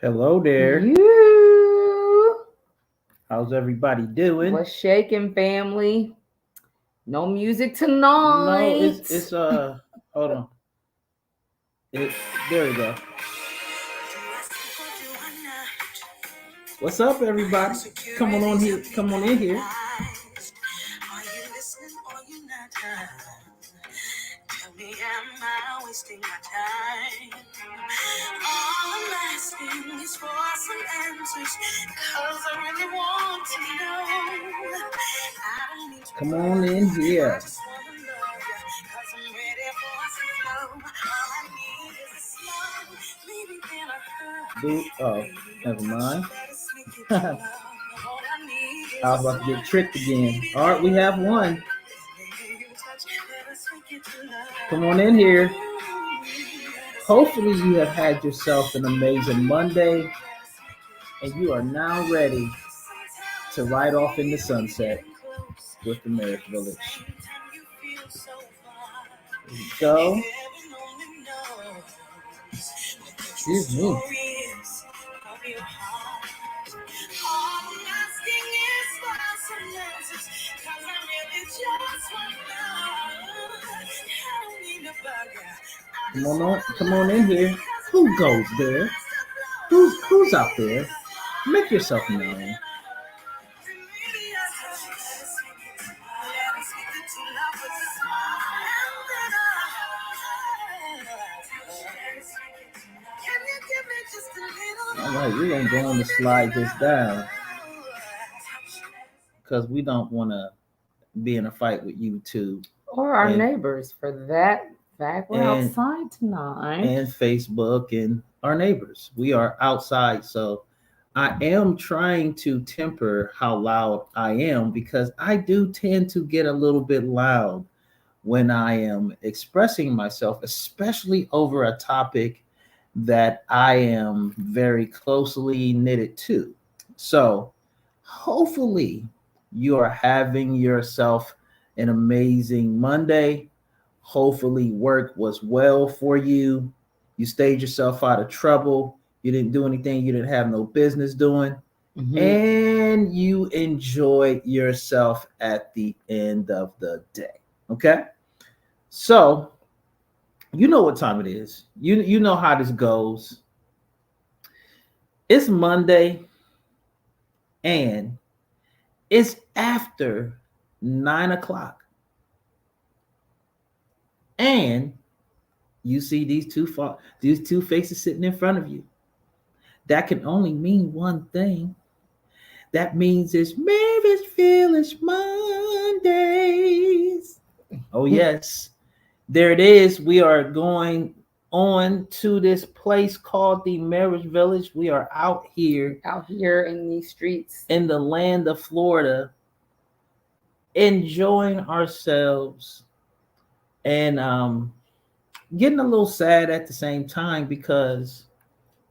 Hello there. You How's everybody doing? what's shaking, family? No music No, it's tonight. it's hold on. It There we go. What's up, everybody? Come on here. Come on in here. Come on in here. Oh, never mind. I was about to get tricked again. All right, we have one. Come on in here. Hopefully, you have had yourself an amazing Monday and you are now ready to ride off in the sunset with the Marriage Village. Here we go. Excuse me. Come on in here. Who goes there? Who's out there? Make yourself known. All right, we're gonna go on to slide this down because we don't want to be in a fight with YouTube Or our and neighbors for that fact. We're and outside tonight. and Facebook and our neighbors. We are outside, so I am trying to temper how loud I am because I do tend to get a little bit loud when I am expressing myself, especially over a topic that I am very closely knitted to. So, hopefully, you are having yourself an amazing Monday. Hopefully, work was well for you. You stayed yourself out of trouble. You didn't do anything you didn't have no business doing. Mhm. And you enjoyed yourself at the end of the day. Okay? So, you know what time it is. You know how this goes. It's Monday and it's after 9 o'clock. And you see these two faces sitting in front of you. That can only mean one thing. That means it's Marriage Village Mondays. Oh yes. There it is. We are going on to this place called the Marriage Village. We are out here Out here in these streets. in the land of Florida, enjoying ourselves and getting a little sad at the same time because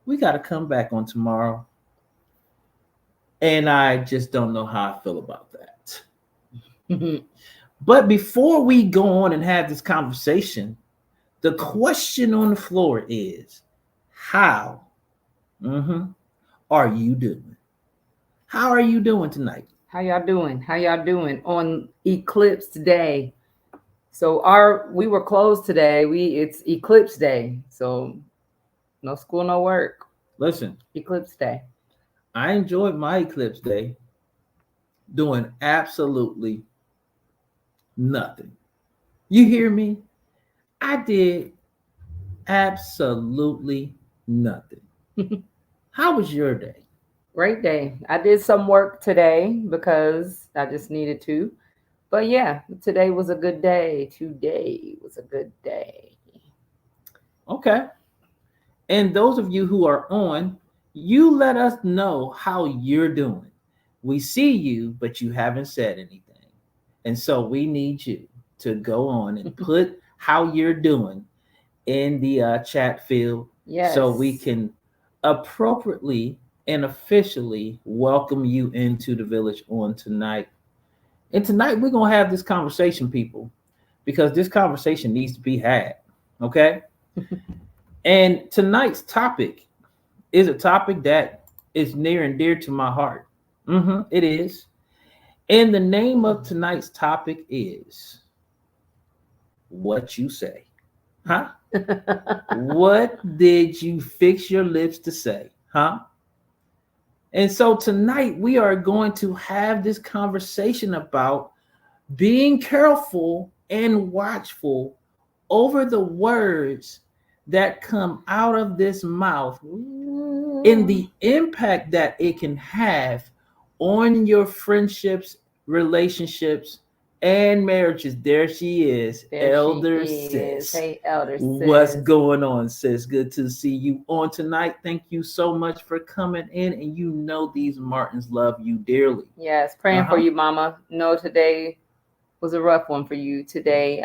we got to come back on tomorrow. And I just don't know how I feel about that. But before we go on and have this conversation, the question on the floor is how are you doing? How are you doing tonight? How y'all doing? How y'all doing on Eclipse Day? So we were closed today. It's Eclipse Day. So no school, no work. Listen, Eclipse Day. I enjoyed my eclipse day doing absolutely nothing. You hear me? I did absolutely nothing. How was your day? Great day. I did some work today because I just needed to. But yeah, today was a good day. Today was a good day. Okay. And those of you who are on, you let us know how you're doing. We see you, but you haven't said anything. And so we need you to go on and put how you're doing in the chat field Yes. so we can appropriately and officially welcome you into the village on tonight. And tonight we're going to have this conversation, people, because this conversation needs to be had. Okay. And tonight's topic is a topic that is near and dear to my heart. It is. And the name of tonight's topic is what you say. Huh? What did you fix your lips to say? Huh? And so tonight we are going to have this conversation about being careful and watchful over the words that come out of this mouth and the impact that it can have on your friendships, relationships, and marriages. There she is, There Elder she is. Sis. Hey, Elder Sis. What's going on, sis? Good to see you on tonight. Thank you so much for coming in. And you know these Martins love you dearly. Yes, praying for you, Mama. No, today was a rough one for you. Today,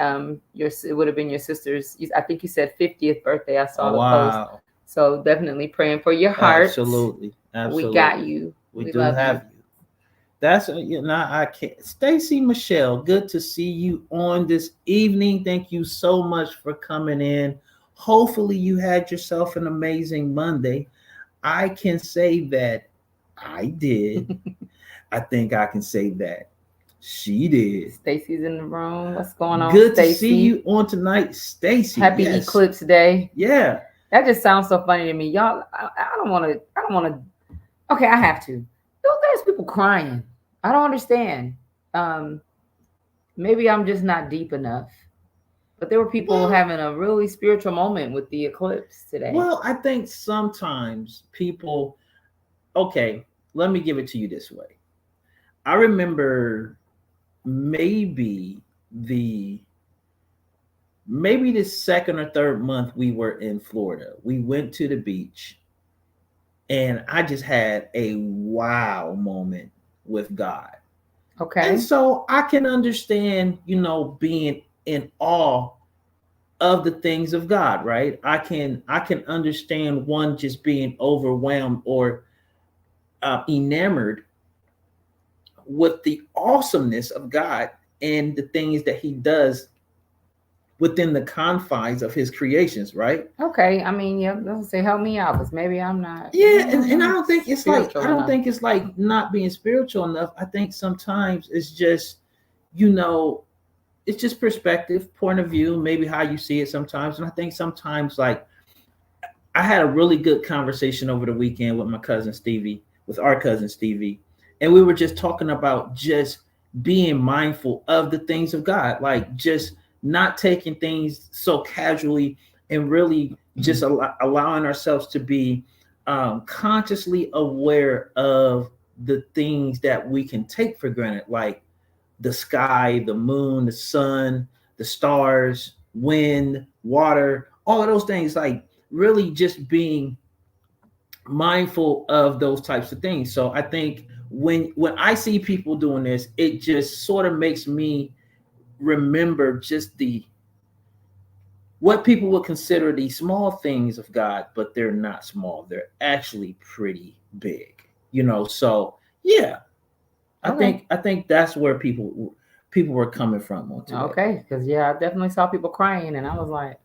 it would have been your sister's. I think you said 50th birthday. I saw the post. So definitely praying for your heart. Absolutely. We got you. We do have you. That's I can't. Stacy Michelle, good to see you on this evening. Thank you so much for coming in. Hopefully you had yourself an amazing Monday. I can say that I did. I think I can say that she did. Stacy's in the room. What's going on? Good to see you on tonight, Stacy. Happy Eclipse Day. Yeah. That just sounds so funny to me, y'all. I don't want to. Okay, I have to. There's people crying. I don't understand. Maybe I'm just not deep enough. But there were people having a really spiritual moment with the eclipse today. Well, I think sometimes people. Okay, let me give it to you this way. I remember maybe the second or third month we were in Florida. We went to the beach. And I just had a wow moment with God. Okay. And so I can understand, being in awe of the things of God, right? I can understand one just being overwhelmed or enamored with the awesomeness of God and the things that he does within the confines of his creations, right? Okay. I mean, yeah, let's say help me out, because maybe I'm not. Yeah, and I don't think it's like not being spiritual enough. I think sometimes it's just, it's just perspective, point of view, maybe how you see it sometimes. And I think sometimes, like, I had a really good conversation over the weekend with our cousin Stevie, and we were just talking about just being mindful of the things of God, like just not taking things so casually and really just allowing ourselves to be consciously aware of the things that we can take for granted, like the sky, the moon, the sun, the stars, wind, water, all of those things, like really just being mindful of those types of things. So I think when I see people doing this, it just sort of makes me remember just what people would consider the small things of God, but they're not small. They're actually pretty big, So yeah, okay. I think that's where people were coming from on today. Okay, because I definitely saw people crying, and I was like,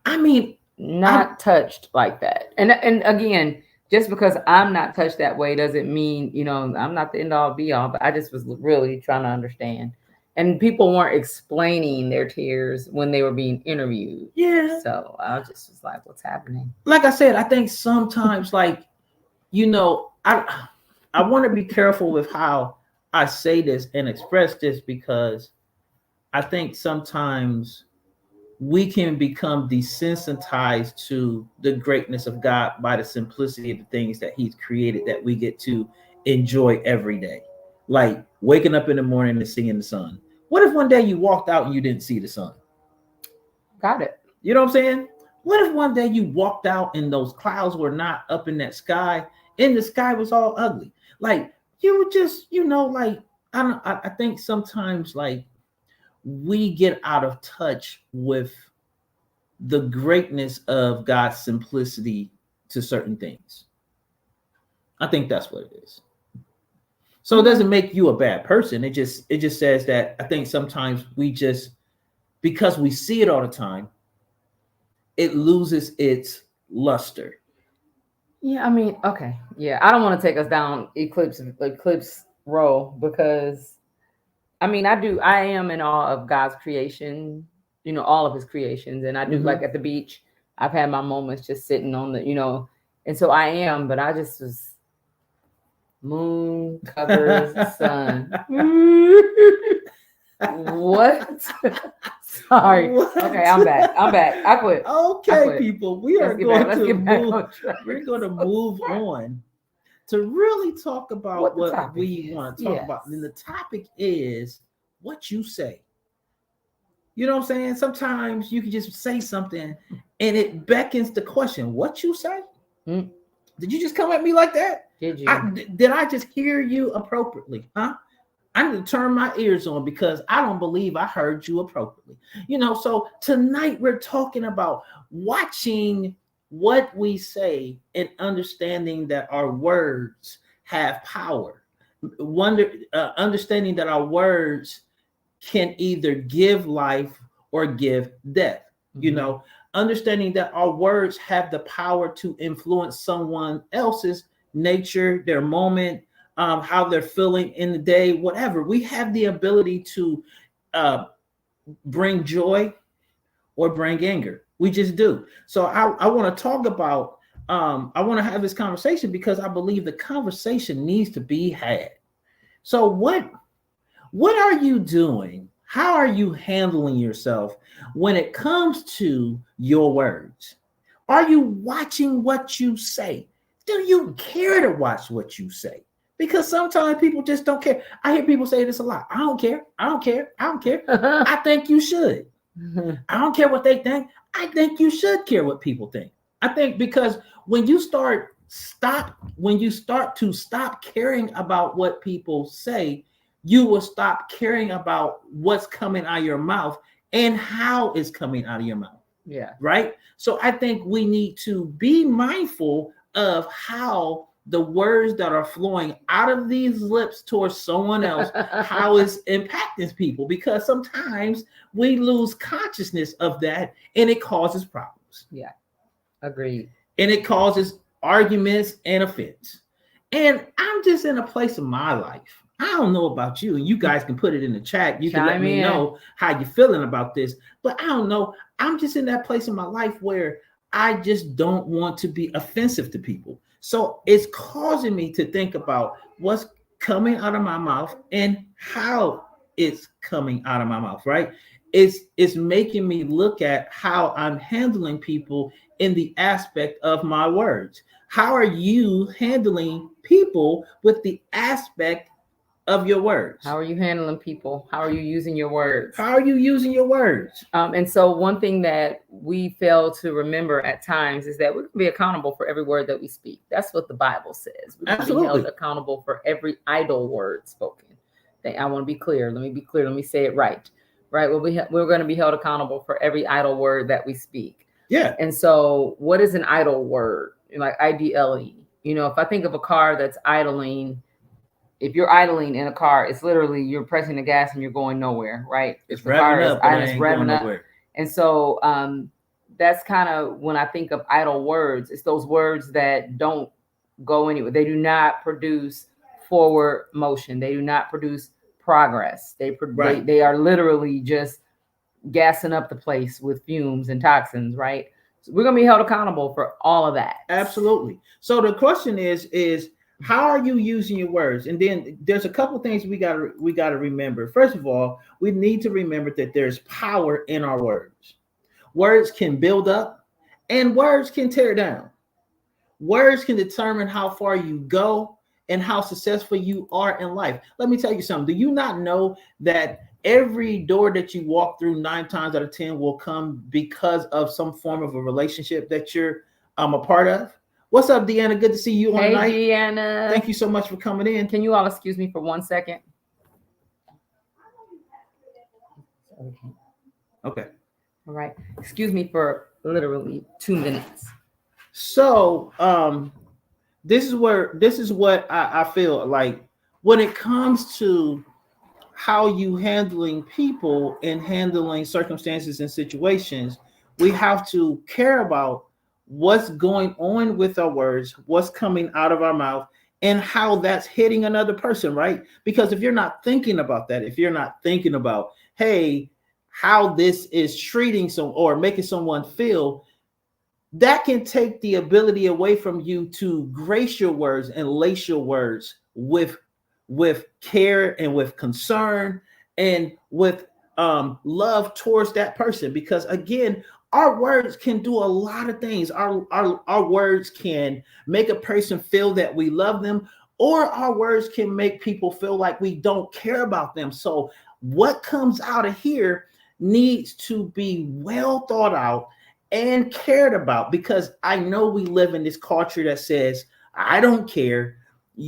I mean, not touched like that. And again, just because I'm not touched that way doesn't mean I'm not the end all be all. But I just was really trying to understand. And people weren't explaining their tears when they were being interviewed. Yeah. So I just was like, what's happening? Like I said, I think sometimes, like, I want to be careful with how I say this and express this, because I think sometimes we can become desensitized to the greatness of God by the simplicity of the things that he's created that we get to enjoy every day. Like waking up in the morning and seeing the sun. What if one day you walked out and you didn't see the sun? Got it. You know what I'm saying? What if one day you walked out and those clouds were not up in that sky and the sky was all ugly? Like you would just, like, I think sometimes, like, we get out of touch with the greatness of God's simplicity to certain things. I think that's what it is. So it doesn't make you a bad person. It just says that I think sometimes we just, because we see it all the time, it loses its luster. Yeah, I mean, okay. Yeah, I don't want to take us down eclipse row because I mean, I am in awe of God's creation, all of his creations. And I do Mm-hmm. like at the beach, I've had my moments just sitting on and so I am, but I just was moon covers sun. What? Sorry. What? Okay, I'm back. I quit. Okay, people, we are going Let's to get back move. on track. We're going to move on to really talk about What the what topic we is. want to talk about. And the topic is what you say. You know what I'm saying? Sometimes you can just say something and it beckons the question, what you say? Mm. Did you just come at me like that? Did you? Did I just hear you appropriately? Huh? I need to turn my ears on because I don't believe I heard you appropriately. So tonight we're talking about watching what we say and understanding that our words have power. Understanding that our words can either give life or give death. Mm-hmm. Understanding that our words have the power to influence someone else's nature, their moment, how they're feeling in the day, whatever. We have the ability to bring joy or bring anger. We just do. So I want to talk about, I want to have this conversation because I believe the conversation needs to be had. So what are you doing? How are you handling yourself when it comes to your words? Are you watching what you say? Do you care to watch what you say? Because sometimes people just don't care. I hear people say this a lot. I don't care. I don't care. I don't care. I think you should. I don't care what they think. I think you should care what people think. I think because when you start to stop caring about what people say, you will stop caring about what's coming out of your mouth and how it's coming out of your mouth. Yeah. Right. So I think we need to be mindful of how the words that are flowing out of these lips towards someone else, how it's impacting people, because sometimes we lose consciousness of that and it causes problems. Yeah. Agreed. And it causes arguments and offense. And I'm just in a place of my life. I don't know about you, and you guys can put it in the chat. You can let me know how you're feeling about this. But I don't know. I'm just in that place in my life where I just don't want to be offensive to people. So it's causing me to think about what's coming out of my mouth and how it's coming out of my mouth, right? It's making me look at how I'm handling people in the aspect of my words. How are you handling people with the aspect of your words? How are you handling people? How are you using your words? How are you using your words? And so one thing that we fail to remember at times is that we can be accountable for every word that we speak. That's what the Bible says. We can be held accountable for every idle word spoken. I want to be clear. Let me be clear. Let me say it right. Right. Well, we're going to be held accountable for every idle word that we speak. Yeah. And so what is an idle word? Like IDLE. If I think of a car that's idling, if you're idling in a car, it's literally you're pressing the gas and you're going nowhere, right? It's revving up, and it's revving up. Nowhere. And so that's kind of when I think of idle words. It's those words that don't go anywhere. They do not produce forward motion. They do not produce progress. They are literally just gassing up the place with fumes and toxins, right? So we're gonna be held accountable for all of that. Absolutely. So the question is how are you using your words? And then there's a couple things we gotta remember. First of all, we need to remember that there's power in our words. Words can build up and words can tear down. Words can determine how far you go and how successful you are in life. Let me tell you something. Do you not know that every door that you walk through 9 times out of 10 will come because of some form of a relationship that you're a part of? What's up, Deanna? Good to see you on tonight. Hey, Deanna. Thank you so much for coming in. Can you all excuse me for 1 second? Okay. All right. Excuse me for literally 2 minutes. So this is what I feel like when it comes to how you handling people and handling circumstances and situations. We have to care about what's going on with our words, what's coming out of our mouth, and how that's hitting another person, right? Because if you're not thinking about that, if you're not thinking about, hey, how this is treating some or making someone feel, that can take the ability away from you to grace your words and lace your words with care and with concern and with love towards that person. Because again, our words can do a lot of things. Our words can make a person feel that we love them, or our words can make people feel like we don't care about them. So what comes out of here needs to be well thought out and cared about, because I know we live in this culture that says, I don't care.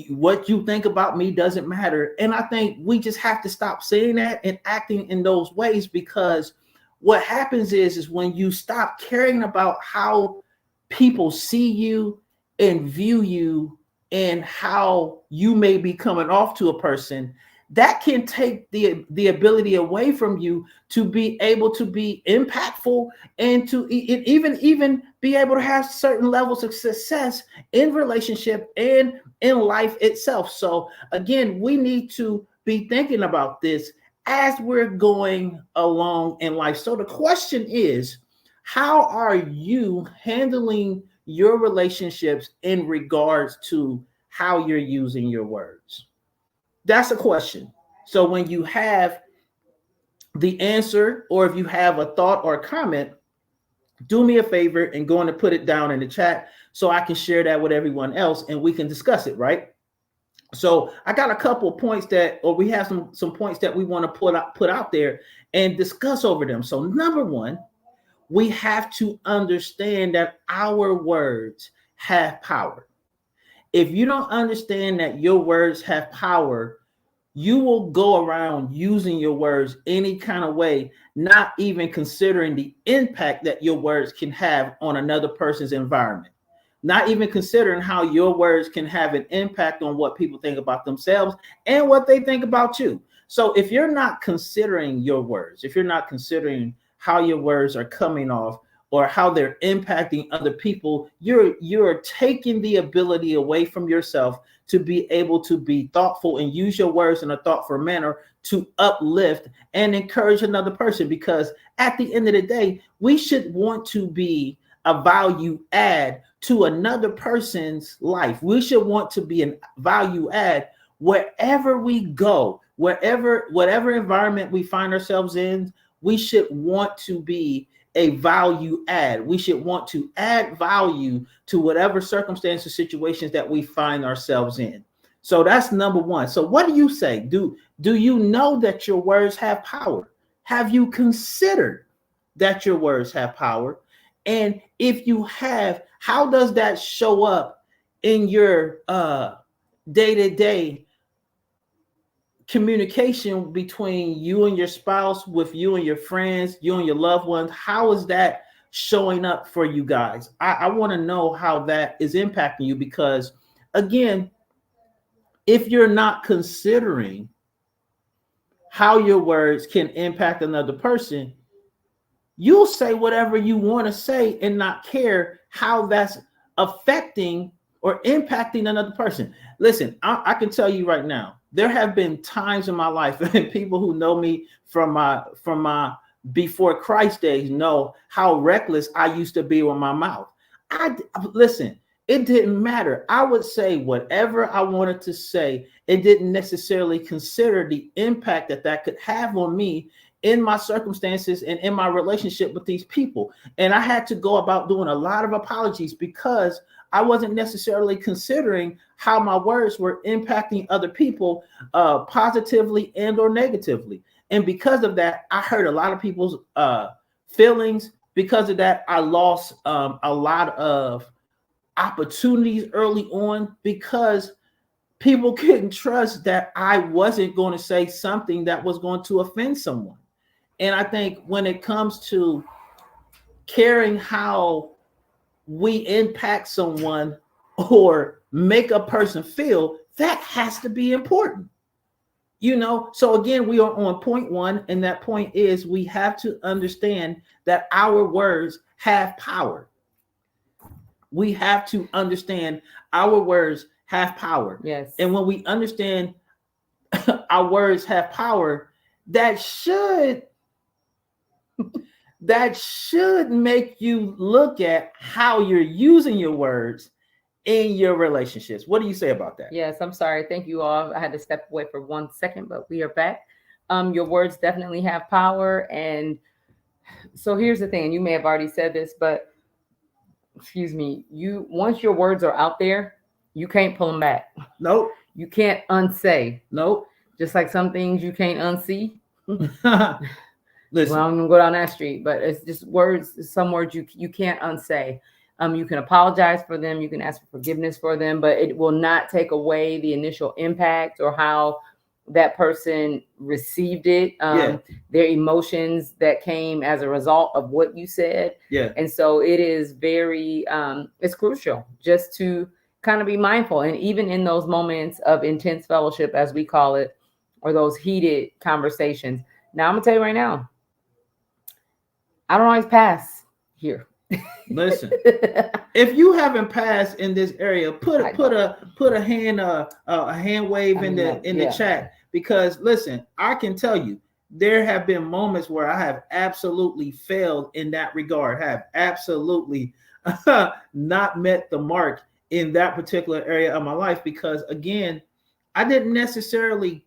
What you think about me doesn't matter. And I think we just have to stop saying that and acting in those ways, because what happens is when you stop caring about how people see you and view you and how you may be coming off to a person, that can take the ability away from you to be able to be impactful and to even be able to have certain levels of success in relationship and in life itself. So again, we need to be thinking about this as we're going along in life. So the question is, how are you handling your relationships in regards to how you're using your words? That's a question. So when you have the answer, or if you have a thought or a comment, do me a favor and go on and put it down in the chat so I can share that with everyone else and we can discuss it, right? So I got a couple of points we have some points that we want to put out there and discuss over them. So number one, we have to understand that our words have power. If you don't understand that your words have power, you will go around using your words any kind of way, not even considering the impact that your words can have on another person's environment, not even considering how your words can have an impact on what people think about themselves and what they think about you. So if you're not considering your words, if you're not considering how your words are coming off or how they're impacting other people, you're taking the ability away from yourself to be able to be thoughtful and use your words in a thoughtful manner to uplift and encourage another person. Because at the end of the day, we should want to be a value add to another person's life. We should want to be a value add wherever we go, whatever environment we find ourselves in. We should want to be a value add. We should want to add value to whatever circumstances, situations that we find ourselves in. So that's number one. So what do you say? Do you know that your words have power? Have you considered that your words have power? And if you have, how does that show up in your day-to-day communication between you and your spouse, with you and your friends, you and your loved ones? How is that showing up for you guys? I want to know how that is impacting you, because again, if you're not considering how your words can impact another person, you'll say whatever you want to say and not care how that's affecting or impacting another person. Listen, I can tell you right now, there have been times in my life, and people who know me from my before Christ days know how reckless I used to be with my mouth. Listen, it didn't matter. I would say whatever I wanted to say. It didn't necessarily consider the impact that could have on me in my circumstances and in my relationship with these people. And I had to go about doing a lot of apologies because I wasn't necessarily considering how my words were impacting other people positively and or negatively. And because of that, I hurt a lot of people's feelings. Because of that, I lost a lot of opportunities early on because people couldn't trust that I wasn't going to say something that was going to offend someone. And I think when it comes to caring how we impact someone or make a person feel, that has to be important. So again, we are on point one, and that point is we have to understand that our words have power. We have to understand our words have power. Yes. And when we understand our words have power, that should make you look at how you're using your words in your relationships. What do you say about that? Yes, I'm sorry. Thank you all. I had to step away for 1 second, but we are back. Your words definitely have power. And so here's the thing. You may have already said this, but excuse me, once your words are out there, you can't pull them back. Nope. You can't unsay. Nope. Just like some things you can't unsee. Listen. Well, I'm gonna go down that street, but it's just words. Some words you can't unsay. You can apologize for them. You can ask for forgiveness for them, but it will not take away the initial impact or how that person received it. Their emotions that came as a result of what you said. Yeah. And so it is very, it's crucial just to kind of be mindful. And even in those moments of intense fellowship, as we call it, or those heated conversations. Now I'm gonna tell you right now, I don't always pass here. Listen, if you haven't passed in this area, put a hand wave in the chat, because listen, I can tell you there have been moments where I have absolutely failed in that regard, have absolutely not met the mark in that particular area of my life, because again, I didn't necessarily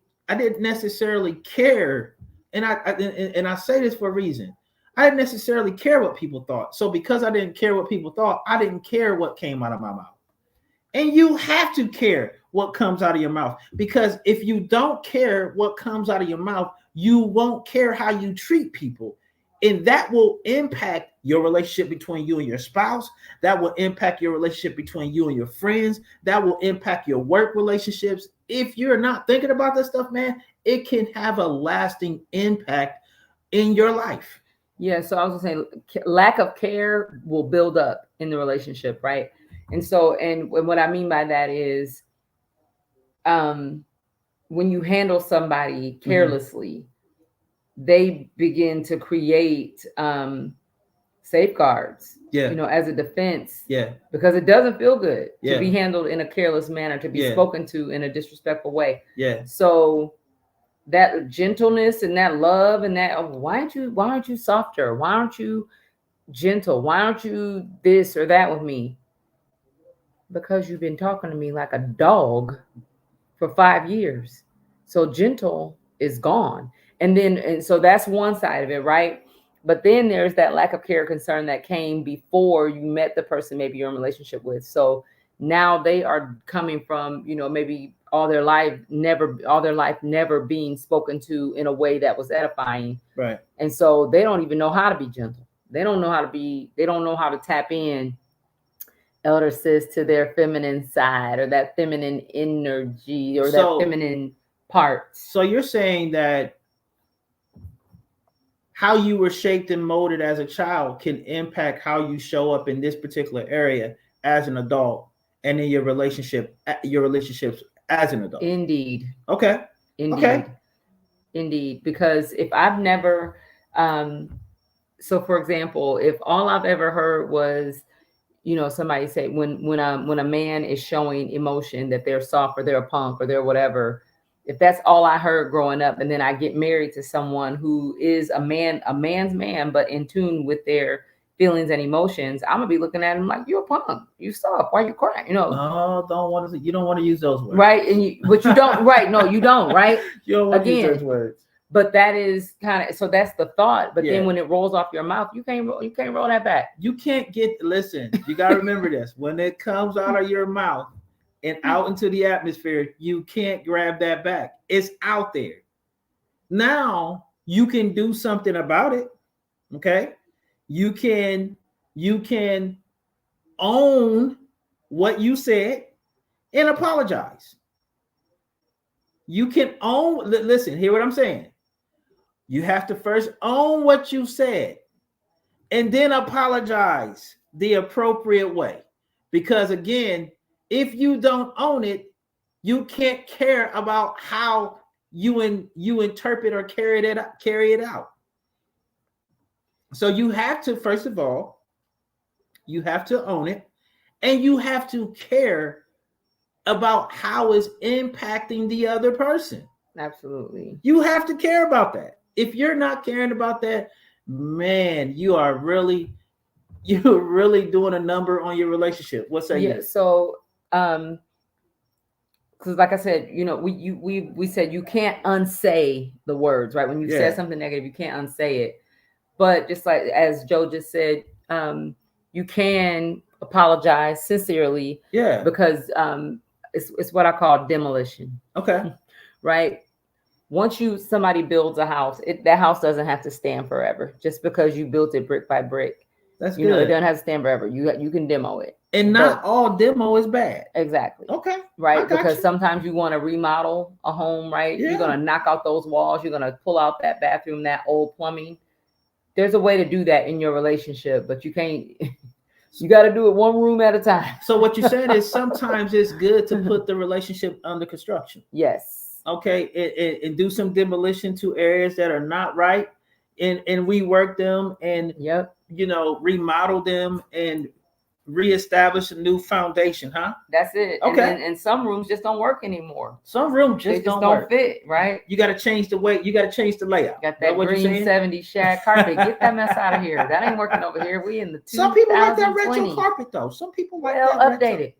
care, and I say this for a reason. I didn't necessarily care what people thought. So because I didn't care what people thought, I didn't care what came out of my mouth. And you have to care what comes out of your mouth, because if you don't care what comes out of your mouth, you won't care how you treat people. And that will impact your relationship between you and your spouse. That will impact your relationship between you and your friends. That will impact your work relationships. If you're not thinking about this stuff, man, it can have a lasting impact in your life. Yeah, so I was gonna say, lack of care will build up in the relationship, right? And so, and what I mean by that is, when you handle somebody carelessly, they begin to create safeguards, as a defense, because it doesn't feel good to be handled in a careless manner, to be spoken to in a disrespectful way. So that gentleness and that love and that, why aren't you softer? Why aren't you gentle? Why aren't you this or that with me? Because you've been talking to me like a dog for 5 years. So gentle is gone. And so that's one side of it, right? But then there's that lack of care, concern that came before you met the person maybe you're in a relationship with. So now they are coming from, maybe all their life never being spoken to in a way that was edifying. Right. And so they don't even know how to be gentle. They don't know how to tap in, elder sis, to their feminine side, or that feminine energy, or that feminine part. So you're saying that how you were shaped and molded as a child can impact how you show up in this particular area as an adult and in your relationships as an adult. Indeed. Okay. Indeed. Because if I've never, so for example, if all I've ever heard was, somebody say when a man is showing emotion that they're soft or they're a punk or they're whatever, if that's all I heard growing up, and then I get married to someone who is a man's man, but in tune with their feelings and emotions, I'm gonna be looking at him like, you're a punk, you soft, why you crying? You don't want to use those words, right? But you don't, right? No, you don't, right? You don't want to use those words. But that is so that's the thought. But then when it rolls off your mouth, you can't roll that back. You can't listen, you got to remember this. When it comes out of your mouth and out into the atmosphere, you can't grab that back. It's out there. Now you can do something about it. Okay. You can own what you said and apologize. You can listen, hear what I'm saying. You have to first own what you said and then apologize the appropriate way. Because again, if you don't own it, you can't care about how you interpret or carry it out. So you have to, first of all, you have to own it, And you have to care about how it's impacting the other person. Absolutely. You have to care about that. If you're not caring about that, man, you're really doing a number on your relationship. What say you? So because like I said, we said you can't unsay the words, right? When you said something negative, you can't unsay it. But just like as Joe just said, you can apologize sincerely. Yeah. Because it's what I call demolition. Okay. Right. Once somebody builds a house, that house doesn't have to stand forever. Just because you built it brick by brick. That's good. It doesn't have to stand forever. You can demo it. And not all demo is bad. Exactly. Okay. Right. Because sometimes you want to remodel a home, right? Yeah. You're going to knock out those walls. You're going to pull out that bathroom, that old plumbing. There's a way to do that in your relationship, but you can't. You got to do it one room at a time. So what you're saying is sometimes it's good to put the relationship under construction. Yes. Okay. And do some demolition to areas that are not right. And rework them and, remodel them and reestablish a new foundation, huh? That's it. Okay. And some rooms just don't work anymore. Some rooms just don't fit, right? You got to change the way. You got to change the layout. Got that green 70s shag carpet. Get that mess out of here. That ain't working over here. We in the 2020. Some people like that retro carpet though. Some people like that. Updated.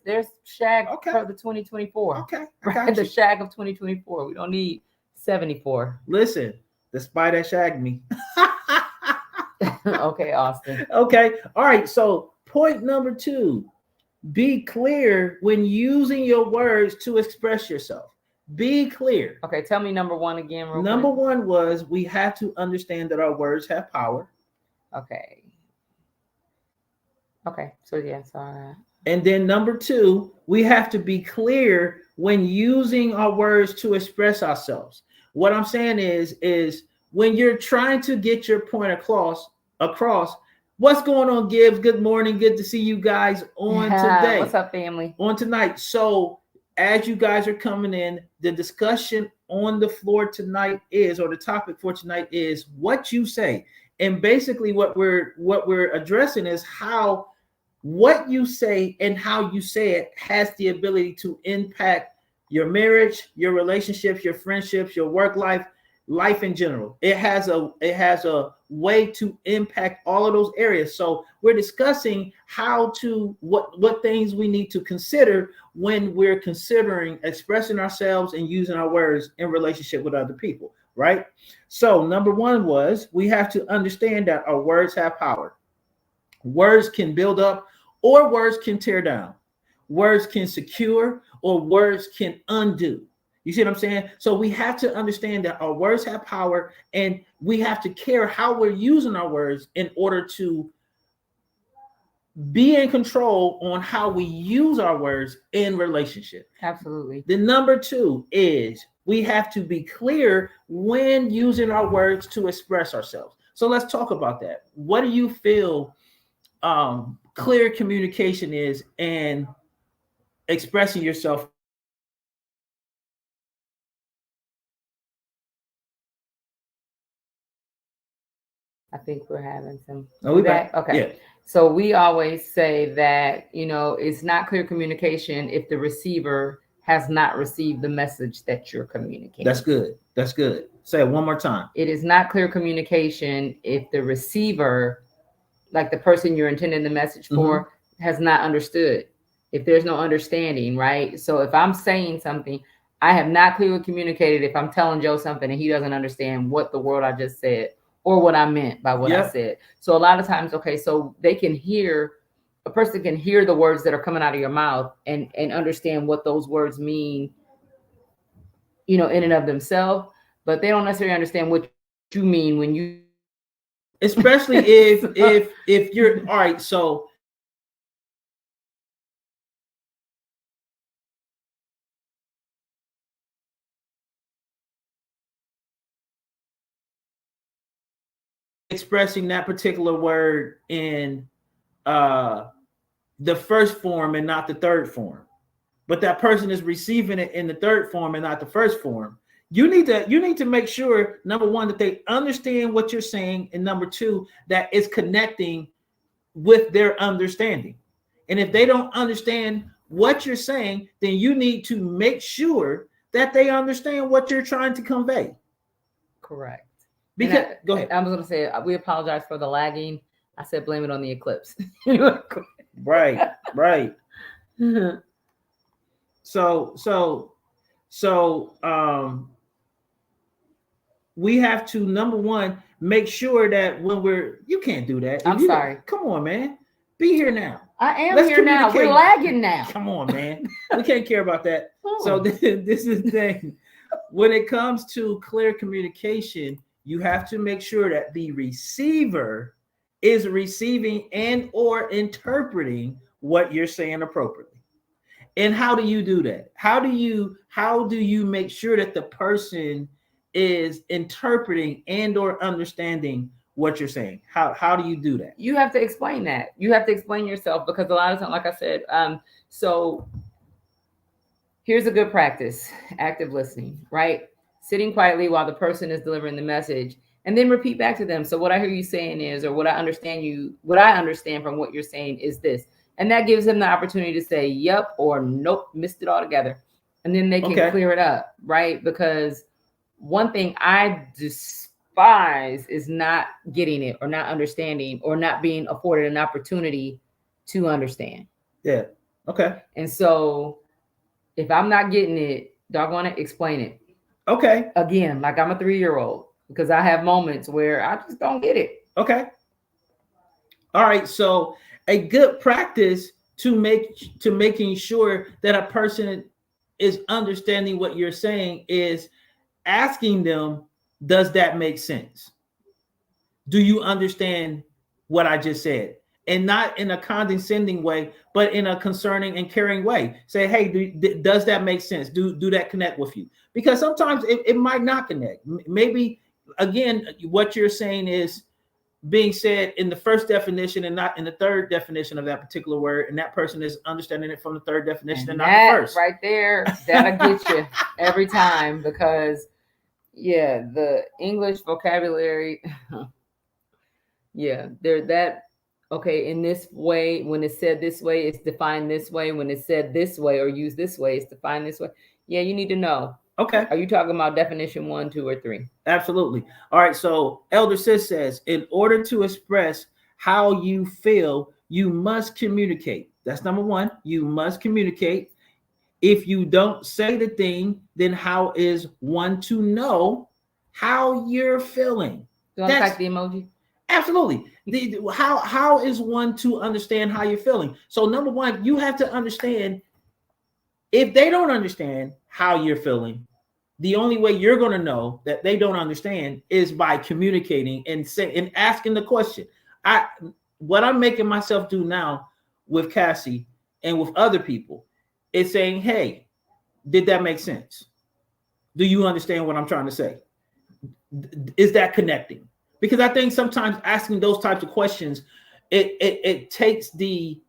There's shag for the 2024. Okay. Right? The shag of 2024. We don't need 74. Listen, the spider shagged me. Okay, Austin. Okay. All right. So point number 2, be clear when using your words to express yourself. Be clear. Okay. Tell me number 1 again. Number 1 was we have to understand that our words have power. Okay. So yes. All right. And then number 2, we have to be clear when using our words to express ourselves. What I'm saying is when you're trying to get your point across, what's going on, Gibbs? Good morning. Good to see you guys on today. What's up, family? On tonight. So as you guys are coming in, the discussion on the floor tonight is, or the topic for tonight is what you say. And basically what we're addressing is how what you say and how you say it has the ability to impact your marriage, your relationships, your friendships, your work life in general. It has a way to impact all of those areas. So we're discussing what things we need to consider when we're considering expressing ourselves and using our words in relationship with other people, right? So number 1 was we have to understand that our words have power. Words can build up or words can tear down. Words can secure or words can undo. You see what I'm saying? So we have to understand that our words have power and we have to care how we're using our words in order to be in control on how we use our words in relationship. Absolutely. The number 2 is we have to be clear when using our words to express ourselves. So let's talk about that. What do you feel clear communication is and expressing yourself? I think we're having some. Are we back? Okay. Yeah. So we always say that, it's not clear communication if the receiver has not received the message that you're communicating. That's good. Say it one more time. It is not clear communication if the receiver, like the person you're intending the message for, has not understood. If there's no understanding, right? So if I'm saying something, I have not clearly communicated if I'm telling Joe something and he doesn't understand what the word I just said or what I meant by what I said. So a lot of times, so a person can hear the words that are coming out of your mouth and understand what those words mean, in and of themselves, but they don't necessarily understand what you mean when you. Especially if you're, all right, so. Expressing that particular word in the first form and not the third form, but that person is receiving it in the third form and not the first form. You need to make sure, number 1, that they understand what you're saying, and number 2, that it's connecting with their understanding. And if they don't understand what you're saying, then you need to make sure that they understand what you're trying to convey. Correct. Because go ahead. I was going to say, we apologize for the lagging. I said, blame it on the eclipse. Right. So we have to, number one, make sure that when you can't do that. I'm sorry. Come on, man. Be here now. I am here now. We're lagging now. Come on, man. We can't care about that. So this is the thing. When it comes to clear communication, you have to make sure that the receiver is receiving and or interpreting what you're saying appropriately. And how do you do that? How do you make sure that the person is interpreting and or understanding what you're saying? How do you do that? You have to explain that. You have to explain yourself, because a lot of times, like I said, so here's a good practice: active listening, right? Sitting quietly while the person is delivering the message, and then repeat back to them. So what I hear you saying is, or what I understand from what you're saying is this. And that gives them the opportunity to say, yep, or nope, missed it altogether. And then they can clear it up, right? Because one thing I despise is not getting it, or not understanding, or not being afforded an opportunity to understand. Yeah. Okay. And so if I'm not getting it, doggone it, explain it. Okay. Again, like I'm a 3-year-old, because I have moments where I just don't get it. Okay. All right. So a good practice to making sure that a person is understanding what you're saying is asking them, does that make sense? Do you understand what I just said? And not in a condescending way, but in a concerning and caring way. Say, hey, does that make sense? Do that connect with you? Because sometimes it might not connect. Maybe, again, what you're saying is being said in the first definition and not in the third definition of that particular word, and that person is understanding it from the third definition and not the first. Right there, that'll get you every time, because the English vocabulary, they're that. Okay, in this way, when it's said this way, it's defined this way. When it's said this way or used this way, it's defined this way. Yeah, you need to know. Okay. Are you talking about definition 1, 2, or 3? Absolutely. All right. So Elder Sis says, in order to express how you feel, you must communicate. That's number one. You must communicate. If you don't say the thing, then how is one to know how you're feeling? Do you want to type the emoji? Absolutely. How is one to understand how you're feeling? So number one, you have to understand, if they don't understand how you're feeling, the only way you're going to know that they don't understand is by communicating and asking the question. What I'm making myself do now with Cassie and with other people is saying, hey, did that make sense? Do you understand what I'm trying to say? Is that connecting? Because I think sometimes asking those types of questions, it takes the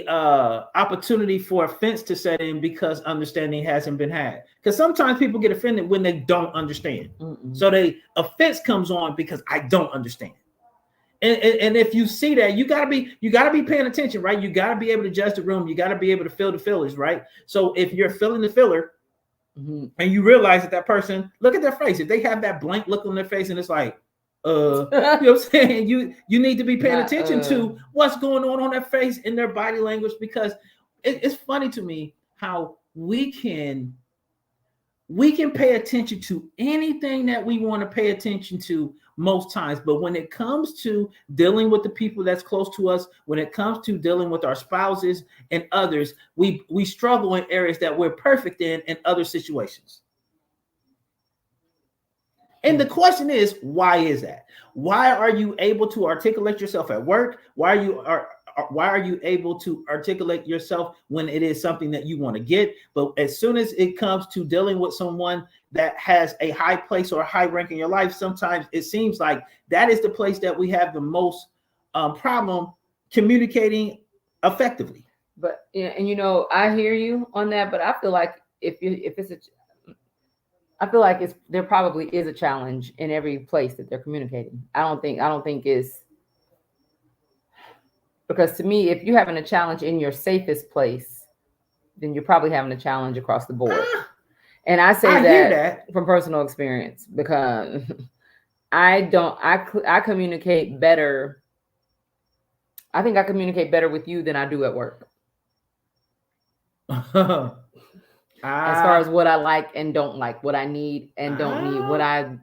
opportunity for offense to set in, because understanding hasn't been had. Because sometimes people get offended when they don't understand. So offense comes on because I don't understand. And if you see that, you gotta be paying attention, right? You gotta be able to judge the room. You gotta be able to feel the feelers, right? So if you're feeling the feeler, and you realize that person, look at their face. If they have that blank look on their face and it's like, you know what I'm saying? You need to be paying attention to what's going on their face and their body language, because it's funny to me how we can pay attention to anything that we want to pay attention to most times. But when it comes to dealing with the people that's close to us, when it comes to dealing with our spouses and others, we struggle in areas that we're perfect in other situations. And the question is, why is that? Why are you able to articulate yourself at work? Why are you able to articulate yourself when it is something that you want to get? But as soon as it comes to dealing with someone that has a high place or a high rank in your life, sometimes it seems like that is the place that we have the most problem communicating effectively. But and I hear you on that, but I feel like I feel like there probably is a challenge in every place that they're communicating. I don't think it's Because to me, if you're having a challenge in your safest place, then you're probably having a challenge across the board. And I say that from personal experience, because I communicate better. I think I communicate better with you than I do at work. As far as what I like and don't like, what I need and don't need, what I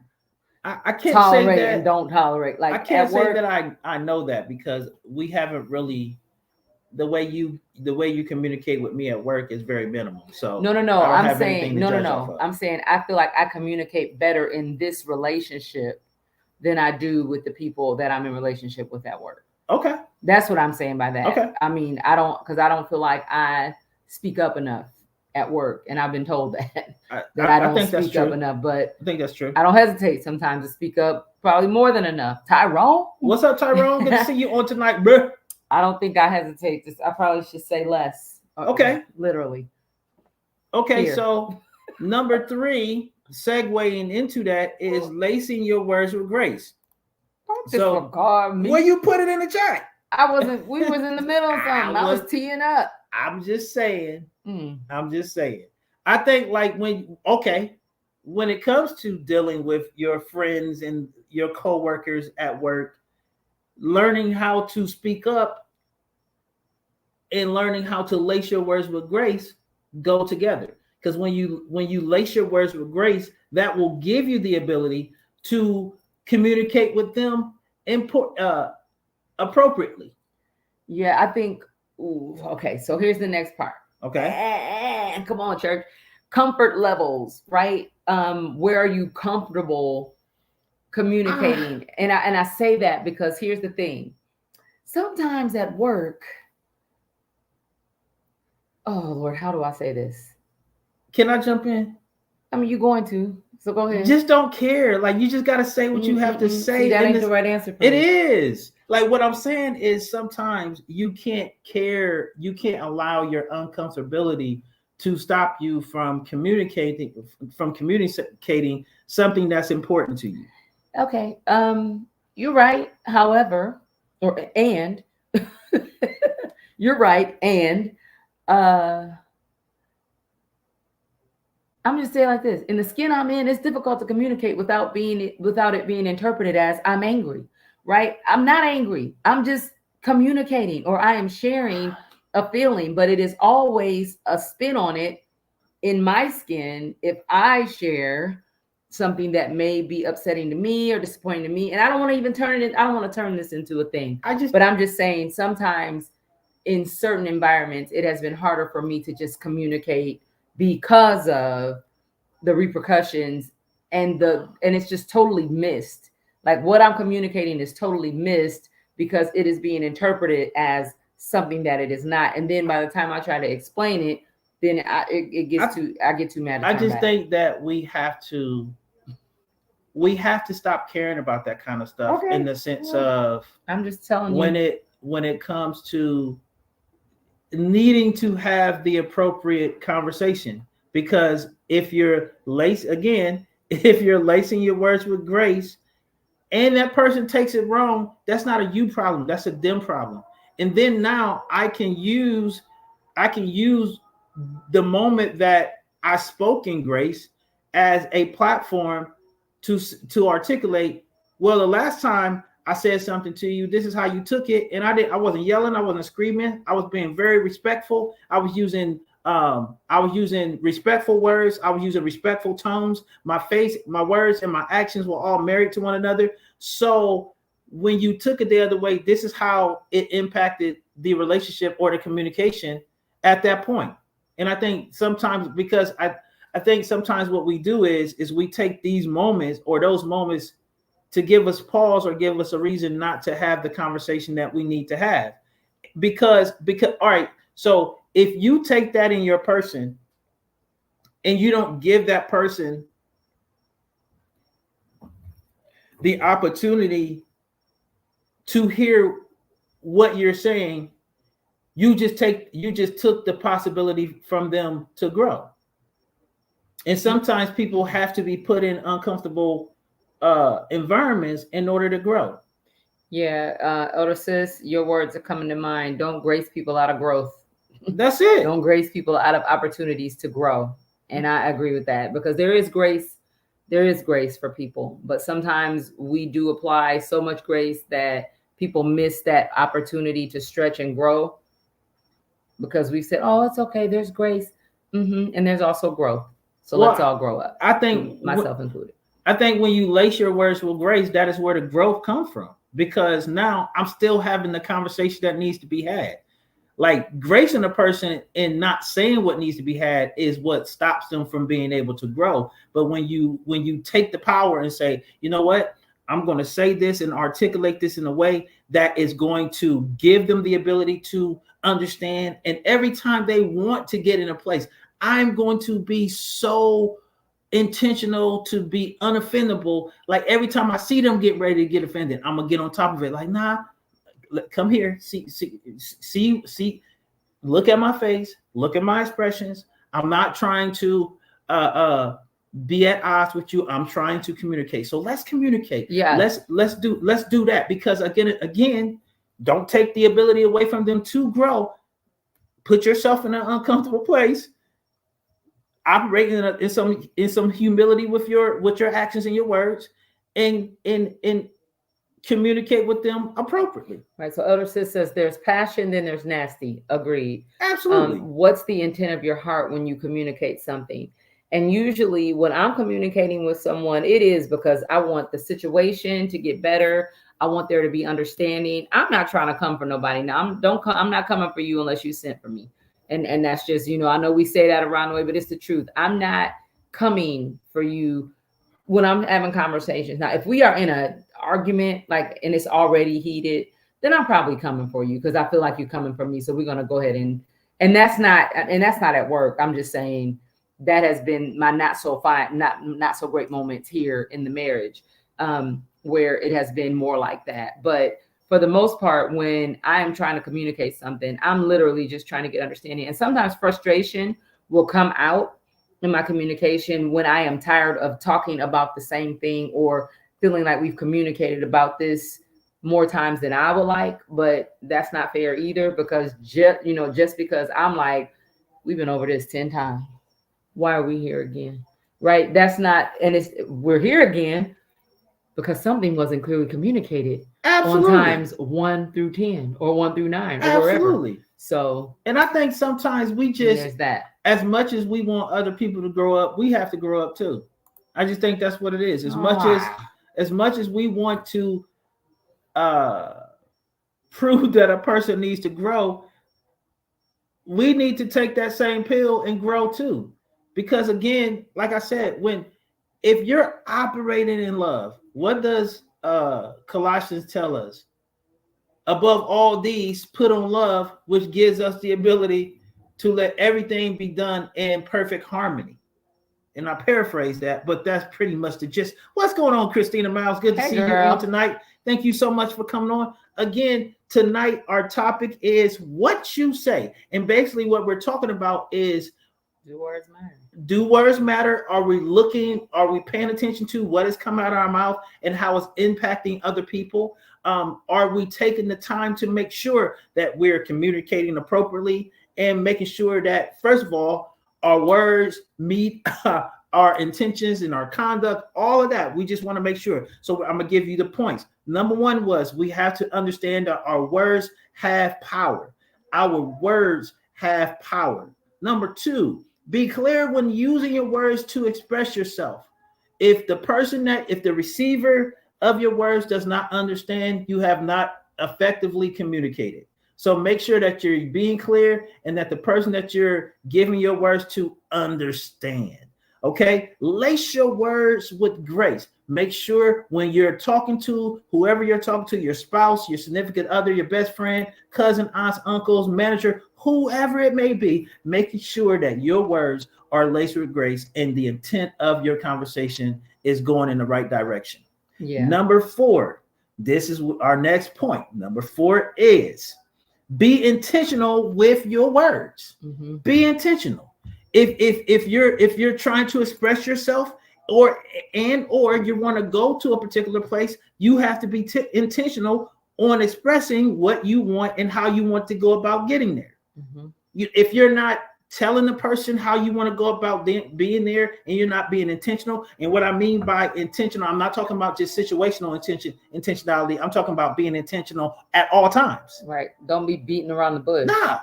can't tolerate say that, and don't tolerate. Like I can't say that I know that, because we haven't really, the way you communicate with me at work is very minimal. So no. I'm saying no. I'm saying I feel like I communicate better in this relationship than I do with the people that I'm in relationship with at work. Okay. That's what I'm saying by that. Okay. I mean, I don't feel like I speak up enough at work, and I've been told that I don't speak up enough. But I think that's true. I don't hesitate sometimes to speak up, probably more than enough. Tyrone, what's up, Tyrone? Good to see you on tonight, bro. I don't think I hesitate. I probably should say less. Okay. Literally. Okay, here. So number 3, segueing into that, is lacing your words with grace. Don't disregard me. Well, you put it in the chat. We was in the middle of something. I was teeing up. I'm just saying. I'm just saying. I think like when it comes to dealing with your friends and your coworkers at work, learning how to speak up and learning how to lace your words with grace go together. Because when you lace your words with grace, that will give you the ability to communicate with them appropriately. Yeah, I think. Okay, so here's the next part. Okay. Come on, church. Comfort levels, right? Where are you comfortable communicating? And I say that because here's the thing. Sometimes at work, oh Lord, how do I say this? Can I jump in? I mean, you're going to, so go ahead. Just don't care. Like, you just got to say what you have to say. See, that ain't the right answer. It is. Like, what I'm saying is sometimes you can't care. You can't allow your uncomfortability to stop you from communicating something that's important to you. Okay. You're right. However, you're right. And I'm just saying like this: in the skin I'm in, it's difficult to communicate without it being interpreted as I'm angry, right? I'm not angry. I'm just communicating, or I am sharing a feeling, but it is always a spin on it in my skin if I share something that may be upsetting to me or disappointing to me. And I don't want to even I don't want to turn this into a thing. But I'm just saying sometimes in certain environments, it has been harder for me to just communicate because of the repercussions and it's just totally missed. Like what I'm communicating is totally missed because it is being interpreted as something that it is not. And then by the time I try to explain it, then I get too mad. I just think that we have to stop caring about that kind of stuff in the sense of, I'm just telling you, when it comes to needing to have the appropriate conversation, because if you're lacing your words with grace and that person takes it wrong, that's not a you problem, that's a them problem. And then now I can use the moment that I spoke in grace as a platform to articulate, well, the last time I said something to you, this is how you took it. And I wasn't yelling, I wasn't screaming, I was being very respectful. I was using respectful words, I was using respectful tones. My face, my words, and my actions were all married to one another. So when you took it the other way, this is how it impacted the relationship or the communication at that point. And I think sometimes, because I think sometimes what we do is we take these moments or those moments to give us pause or give us a reason not to have the conversation that we need to have. Because all right, so if you take that in your person and you don't give that person the opportunity to hear what you're saying, you just took the possibility from them to grow. And sometimes people have to be put in uncomfortable environments in order to grow. Yeah, Elder Sis, your words are coming to mind. Don't grace people out of growth. That's it. Don't grace people out of opportunities to grow. And I agree with that because there is grace. There is grace for people, but sometimes we do apply so much grace that people miss that opportunity to stretch and grow because we said, "Oh, it's okay. There's grace, and there's also growth. So let's all grow up." I think myself included. I think when you lace your words with grace, that is where the growth comes from. Because now I'm still having the conversation that needs to be had. Like gracing a person and not saying what needs to be had is what stops them from being able to grow. But when you take the power and say, you know what, I'm going to say this and articulate this in a way that is going to give them the ability to understand. And every time they want to get in a place, I'm going to be so intentional to be unoffendable. Like every time I see them get ready to get offended, I'm gonna get on top of it. Like, nah, come here, see, look at my face, look at my expressions. I'm not trying to be at odds with you. I'm trying to communicate. So let's communicate. Yeah, let's do that, because again, don't take the ability away from them to grow. Put yourself in an uncomfortable place. Operating in some humility with your actions and your words, and communicate with them appropriately. Right. So Elder Sis says there's passion, then there's nasty. Agreed. Absolutely. What's the intent of your heart when you communicate something? And usually when I'm communicating with someone, it is because I want the situation to get better. I want there to be understanding. I'm not trying to come for nobody. Now I'm not coming for you unless you sent for me. And that's just, I know we say that around the way, but it's the truth. I'm not coming for you when I'm having conversations. Now, if we are in an argument, and it's already heated, then I'm probably coming for you because I feel like you're coming for me. So we're going to go ahead and that's not at work. I'm just saying that has been my not so great moments here in the marriage, where it has been more like that. But for the most part, when I am trying to communicate something, I'm literally just trying to get understanding. And sometimes frustration will come out in my communication when I am tired of talking about the same thing or feeling like we've communicated about this more times than I would like. But that's not fair either, because just because I'm like, we've been over this 10 times. Why are we here again? Right? That's not, and we're here again because something wasn't clearly communicated. Absolutely. On times 1 through 10 or 1 through 9 or Absolutely. wherever. So, and I think sometimes we just, there's that. As much as we want other people to grow up, we have to grow up too. I just think that's what it is. As much as we want to prove that a person needs to grow, we need to take that same pill and grow too. Because again, like I said, if you're operating in love, what does Colossians tell us? Above all these, put on love, which gives us the ability to let everything be done in perfect harmony. And I paraphrase that, but that's pretty much the gist. What's going on, Christina Miles? Good to see you on tonight. Thank you so much for coming on. Again, tonight our topic is what you say. And basically what we're talking about is, do words matter? Do words matter? Are we paying attention to what is coming out of our mouth and how it's impacting other people? Are we taking the time to make sure that we're communicating appropriately and making sure that, first of all, our words meet our intentions and our conduct, all of that? We just want to make sure. So I'm going to give you the points. Number one was we have to understand that our words have power. Our words have power. Number two, be clear when using your words to express yourself. If the receiver of your words does not understand, you have not effectively communicated. So make sure that you're being clear and that the person that you're giving your words to understand. Okay, lace your words with grace. Make sure when you're talking to whoever you're talking to, your spouse, your significant other, your best friend, cousin, aunts, uncles, manager, whoever it may be, making sure that your words are laced with grace and the intent of your conversation is going in the right direction. Yeah. Number 4, this is our next point. Number 4 is be intentional with your words. Mm-hmm. Be intentional. If you're trying to express yourself or you want to go to a particular place, you have to be intentional on expressing what you want and how you want to go about getting there. Mm-hmm. If you're not telling the person how you want to go about being there, and you're not being intentional. And what I mean by intentional, I'm not talking about just situational intentionality. I'm talking about being intentional at all times. Right. Don't be beating around the bush. Nah.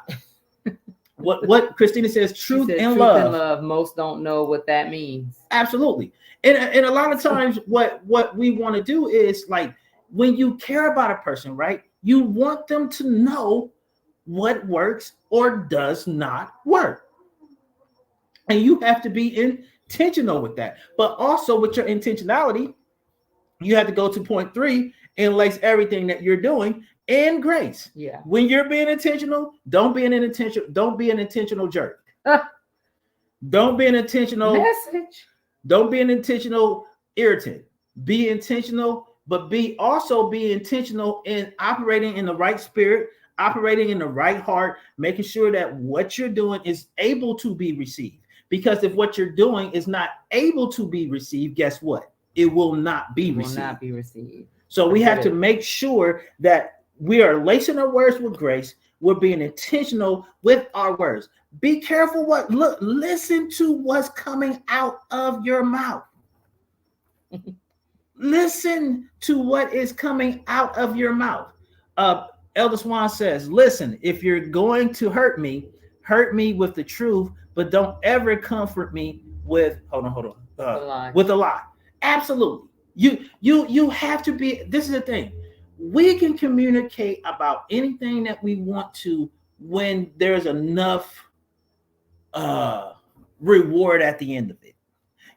What Christina says, truth and truth love. And love. Most don't know what that means. Absolutely. And a lot of times what we want to do is, like, when you care about a person, right? You want them to know what works or does not work. And you have to be intentional with that. But also with your intentionality, you have to go to point 3 and lace everything that you're doing in grace. Yeah. When you're being intentional, don't be an intentional jerk. Don't be an intentional message. Don't be an intentional irritant. Be intentional, but be intentional in operating in the right spirit, operating in the right heart, making sure that what you're doing is able to be received. Because if what you're doing is not able to be received, guess what? It will not be received. So we have to make sure that we are lacing our words with grace. We're being intentional with our words. Be careful listen to what's coming out of your mouth. Listen to what is coming out of your mouth. Elder Swan says, listen, if you're going to hurt me with the truth, but don't ever comfort me with with a lie. Absolutely. You have to be, this is the thing. We can communicate about anything that we want to when there's enough reward at the end of it.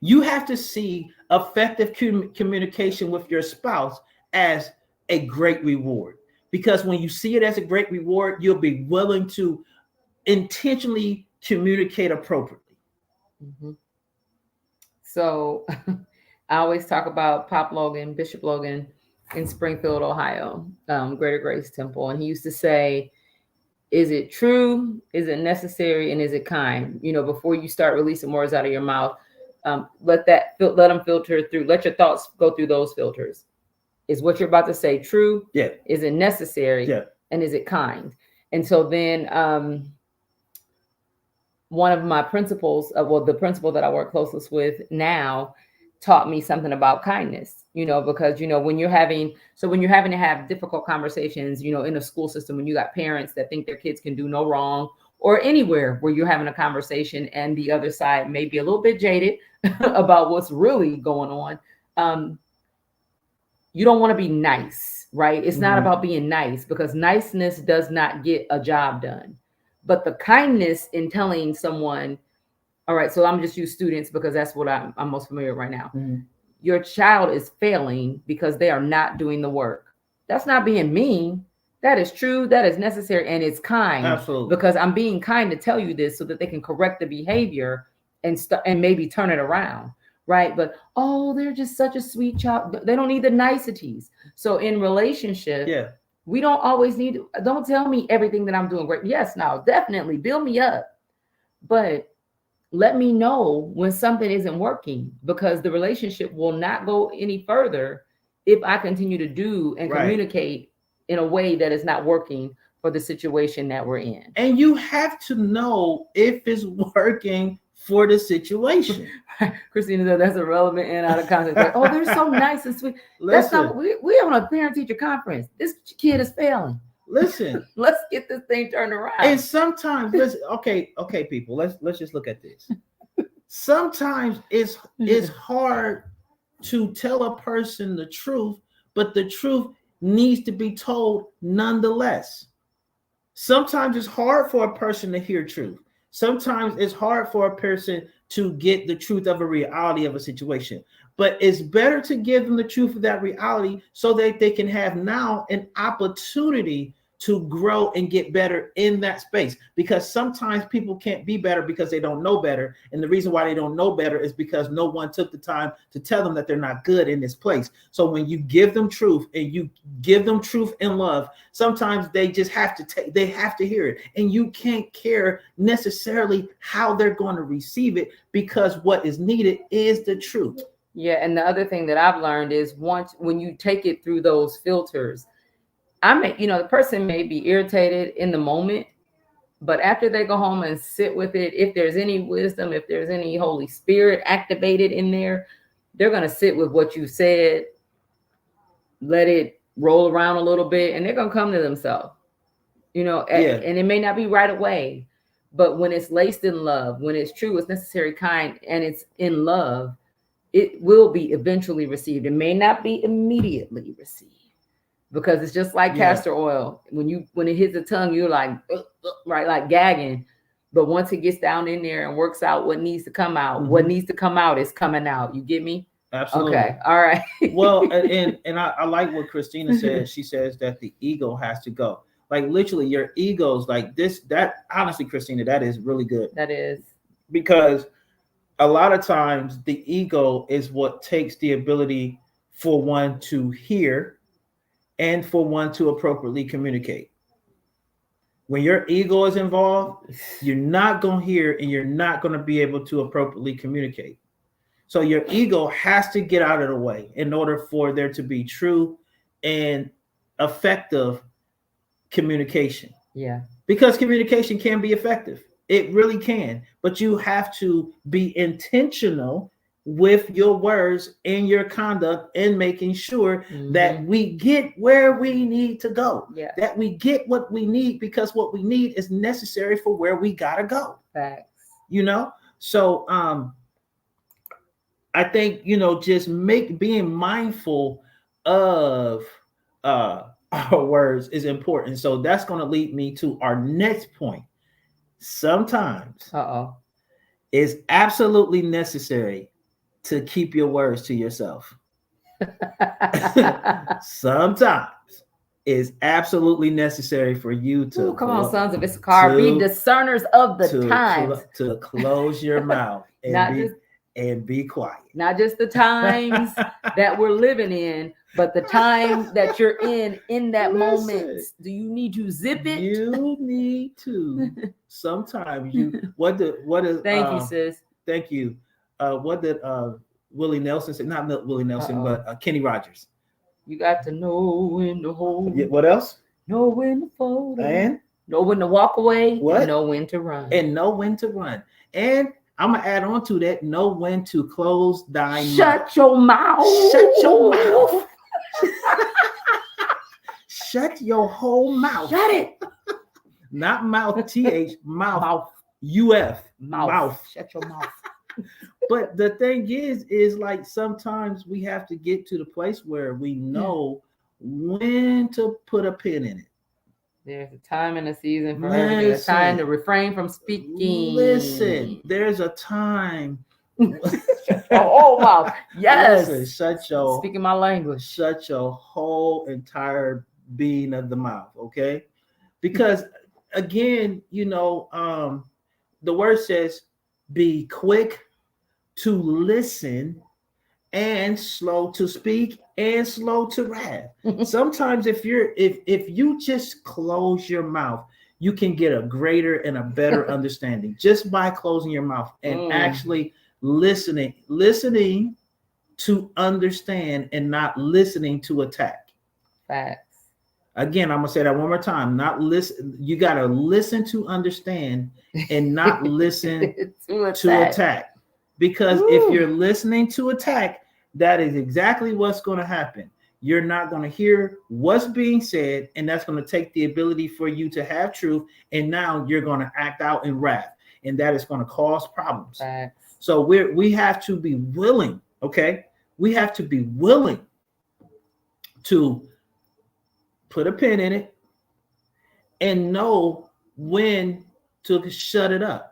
You have to see effective communication with your spouse as a great reward, because when you see it as a great reward, you'll be willing to intentionally communicate appropriately. Mm-hmm. So I always talk about Bishop Logan in Springfield, Ohio, Greater Grace Temple. And he used to say, is it true? Is it necessary? And is it kind? Before you start releasing words out of your mouth, let them filter through. Let your thoughts go through those filters. Is what you're about to say true? Yeah. Is it necessary? Yeah. And is it kind? And so then one of my principals, the principal that I work closest with now, taught me something about kindness, because, when you're having to have difficult conversations, in a school system, when you got parents that think their kids can do no wrong, or anywhere where you're having a conversation and the other side may be a little bit jaded about what's really going on. You don't want to be nice, right? It's not about being nice, because niceness does not get a job done. But the kindness in telling someone, all right, so I'm just use students because that's what I'm most familiar with right now. Mm-hmm. Your child is failing because they are not doing the work. That's not being mean. That is true. That is necessary. And it's kind. Absolutely. Because I'm being kind to tell you this so that they can correct the behavior and maybe turn it around. Right. But, they're just such a sweet child. They don't need the niceties. So in relationship, we don't always don't tell me everything that I'm doing great. Yes, now definitely build me up. But let me know when something isn't working, because the relationship will not go any further if I continue to do and communicate in a way that is not working for the situation that we're in. And you have to know if it's working for the situation. Christina said that's irrelevant and out of context. Like, they're so nice and sweet. Listen, that's not. We're on a parent-teacher conference. This kid is failing. Listen, let's get this thing turned around. And sometimes, okay, people, let's just look at this. Sometimes it's hard to tell a person the truth, but the truth needs to be told nonetheless. Sometimes it's hard for a person to hear truth. Sometimes it's hard for a person to get the truth of a reality of a situation. But it's better to give them the truth of that reality so that they can have now an opportunity to grow and get better in that space. Because sometimes people can't be better because they don't know better. And the reason why they don't know better is because no one took the time to tell them that they're not good in this place. So when you give them truth and you give them truth and love, sometimes they just have to hear it. And you can't care necessarily how they're going to receive it, because what is needed is the truth. Yeah. And the other thing that I've learned is when you take it through those filters, the person may be irritated in the moment, but after they go home and sit with it, if there's any wisdom, if there's any Holy Spirit activated in there, they're going to sit with what you said, let it roll around a little bit, and they're going to come to themselves, and it may not be right away, but when it's laced in love, when it's true, it's necessary, kind, and it's in love, it will be eventually received. It may not be immediately received, because it's just like castor oil. When it hits the tongue, you're like, right, like gagging. But once it gets down in there and works out what needs to come out, what needs to come out is coming out. You get me? Absolutely. Okay. All right. Well, and I like what Christina says. She says that the ego has to go. Like literally your egos, like this, that honestly, Christina, that is really good. That is. Because a lot of times the ego is what takes the ability for one to hear and for one to appropriately communicate. When your ego is involved, you're not going to hear and you're not going to be able to appropriately communicate. So your ego has to get out of the way in order for there to be true and effective communication. Yeah. Because communication can be effective. It really can. But you have to be intentional with your words and your conduct and making sure that we get where we need to go. Yeah. That we get what we need, because what we need is necessary for where we gotta go. Facts. So I think, just being mindful of our words is important. So that's going to lead me to our next point. Sometimes it's absolutely necessary to keep your words to yourself. Sometimes it's absolutely necessary for you to come on, sons of Issachar, be discerners of the times. To close your mouth and be quiet. Not just the times that we're living in, but the time that you're in that moment. Do you need to zip it? You need to. Sometimes what is thank you, sis. Thank you. What did Willie Nelson say? Not Willie Nelson, but Kenny Rogers. You got to know when to hold. What else? Know when to fold. And know when to walk away. What? Know when to run. And know when to run. And I'm gonna add on to that. Know when to close thy mouth. Shut your mouth. Shut your mouth. Shut your whole mouth. Shut it. Not mouth. TH. Mouth. UF. Mouth. Shut your mouth. But the thing is like sometimes we have to get to the place where we know when to put a pin in it. There's a time and a season for everything. There's a time to refrain from speaking. Listen, there's a time. Wow. Yes. Listen, speaking my language. Shut your whole entire being of the mouth, okay? Because again, the word says be quick to listen and slow to speak and slow to wrath. Sometimes if you just close your mouth, you can get a greater and a better understanding just by closing your mouth and actually listening to understand and not listening to attack. Facts. Again, I'm gonna say that one more time. Not listen. You gotta listen to understand and not listen to attack. Because if you're listening to attack, that is exactly what's going to happen. You're not going to hear what's being said, and that's going to take the ability for you to have truth. And now you're going to act out in wrath, and that is going to cause problems. Facts. So we have to be willing. Okay, we have to be willing to put a pin in it and know when to shut it up.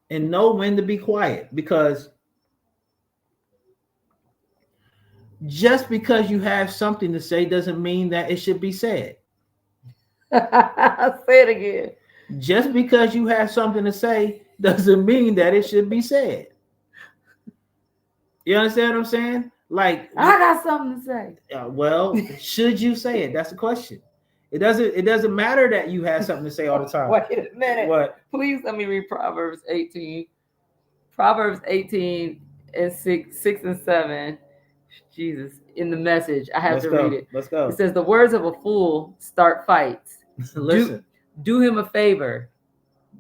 And know when to be quiet, because just because you have something to say doesn't mean that it should be said. Say it again. Just because you have something to say doesn't mean that it should be said. You understand what I'm saying? Like, I got something to say. Well, should you say it? That's the question. It doesn't matter that you have something to say all the time. Wait a minute. What? Please let me read Proverbs 18. Proverbs 18 and 6 and 7. Jesus. in the Message. I have Let's to go. read it. Let's go. It says, the words of a fool start fights. Listen. Do him a favor.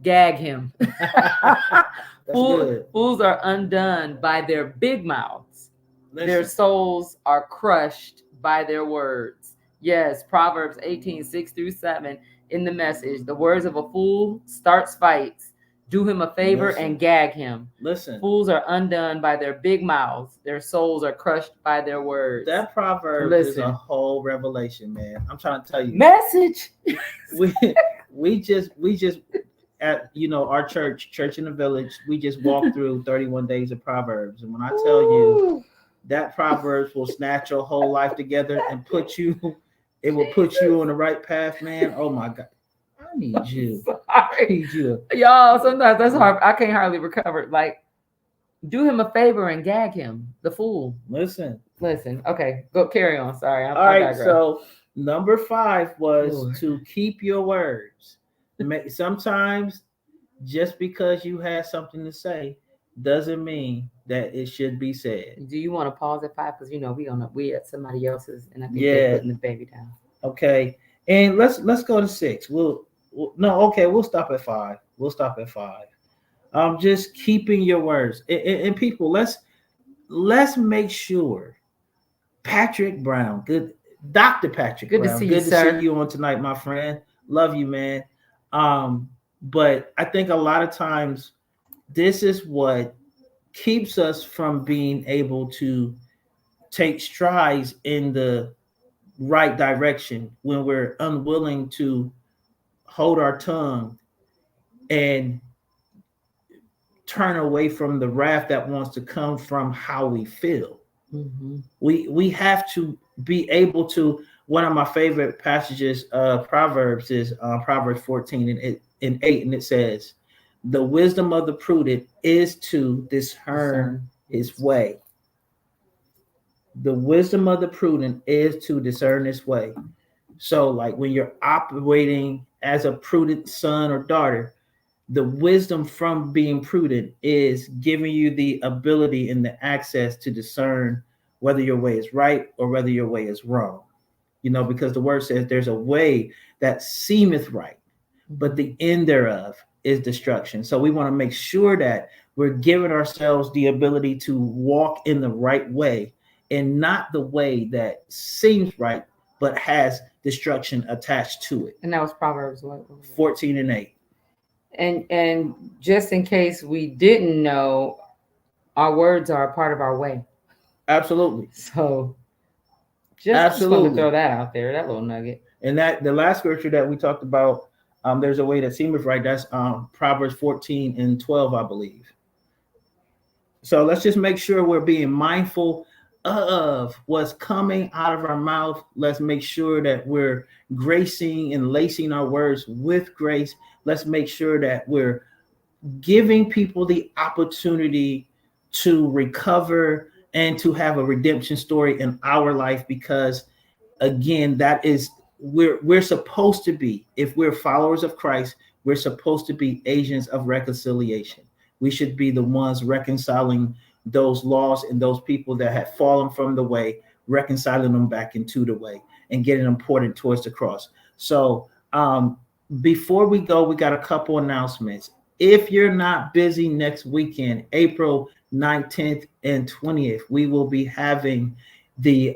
Gag him. That's good. Fools are undone by their big mouths. Listen. Their souls are crushed by their words. Yes, Proverbs 18:6-7 in the Message. The words of a fool starts fights. Do him a favor and gag him. Listen. Fools are undone by their big mouths. Their souls are crushed by their words. That proverb is a whole revelation, man. I'm trying to tell you. Message. we just at our church in the village, we just walked through 31 days of Proverbs. And when I tell you that Proverbs will snatch your whole life together and it will put you on the right path, man. Oh my God. I need you. I need you. Y'all, sometimes that's hard. I can't hardly recover. Like, do him a favor and gag him, the fool. Listen. Okay, go carry on. Sorry. All right. So number 5 was to keep your words. Sometimes just because you had something to say doesn't mean that it should be said. Do you want to pause at 5? Because we at somebody else's, and I think they're putting the baby down. Okay, and let's go to 6. We'll stop at 5. We'll stop at 5. Just keeping your words, and people, let's make sure. Patrick Brown, Dr. Patrick Brown, to see you, sir. See you on tonight, my friend. Love you, man. But I think a lot of times this is what keeps us from being able to take strides in the right direction when we're unwilling to hold our tongue and turn away from the wrath that wants to come from how we feel. Mm-hmm. We have to be able to. One of my favorite passages of Proverbs is Proverbs 14 and 8, and it says, "The wisdom of the prudent is to discern his way." The wisdom of the prudent is to discern his way. So, like when you're operating as a prudent son or daughter, the wisdom from being prudent is giving you the ability and the access to discern whether your way is right or whether your way is wrong. Because the word says there's a way that seemeth right, but the end thereof is destruction. So we want to make sure that we're giving ourselves the ability to walk in the right way and not the way that seems right, but has destruction attached to it. And that was Proverbs 14 and 8. And just in case we didn't know, our words are a part of our way. Absolutely. So just want to throw that out there, that little nugget. And that the last scripture that we talked about, there's a way that seemeth right. That's Proverbs 14 and 12, I believe. So let's just make sure we're being mindful of what's coming out of our mouth. Let's make sure that we're gracing and lacing our words with grace. Let's make sure that we're giving people the opportunity to recover and to have a redemption story in our life, because again, that is we're supposed to be, if we're followers of Christ, we're supposed to be agents of reconciliation. We should be the ones reconciling those lost and those people that had fallen from the way, reconciling them back into the way and getting them pointed towards the cross. So before we go, we got a couple announcements. If you're not busy next weekend, April 19th and 20th, we will be having the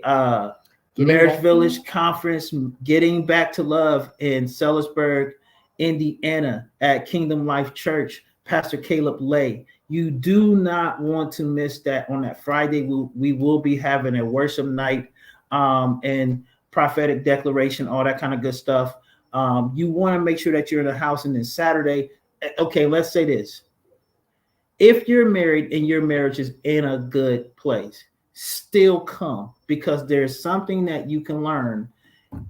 Marriage Village Conference, Getting Back to Love in Sellersburg, Indiana at Kingdom Life Church, Pastor Caleb Lay. You do not want to miss that. On that Friday, we will be having a worship night and prophetic declaration, all that kind of good stuff. You want to make sure that you're in the house. And then Saturday, okay, let's say this. If you're married and your marriage is in a good place, still come, because there's something that you can learn